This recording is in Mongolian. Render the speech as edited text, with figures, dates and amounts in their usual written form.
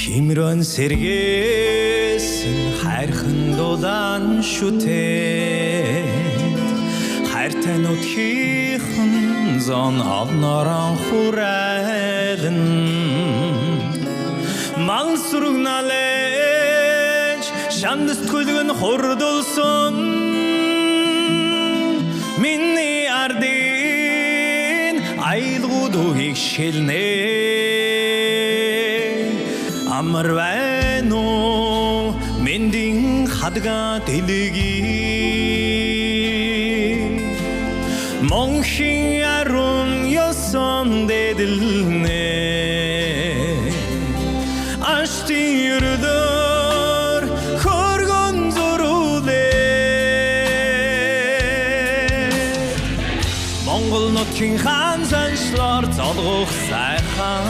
Химрэн сэргээсэн хайрхан дулаан шүтээд хайртай нүдхийнхэн зон олнорон хүрээлэн мансүрг налэж шандас түлгэн хурдулсан миний ардын айлгуудыг шилнэ амар байна уу мэндийн хадгаа дэлгий монхин арун ёсон дэдэлнэ аштын юрдор хөргөн зөрүүлээ Монгол нутгийн хаан заншлаар золгох сайхан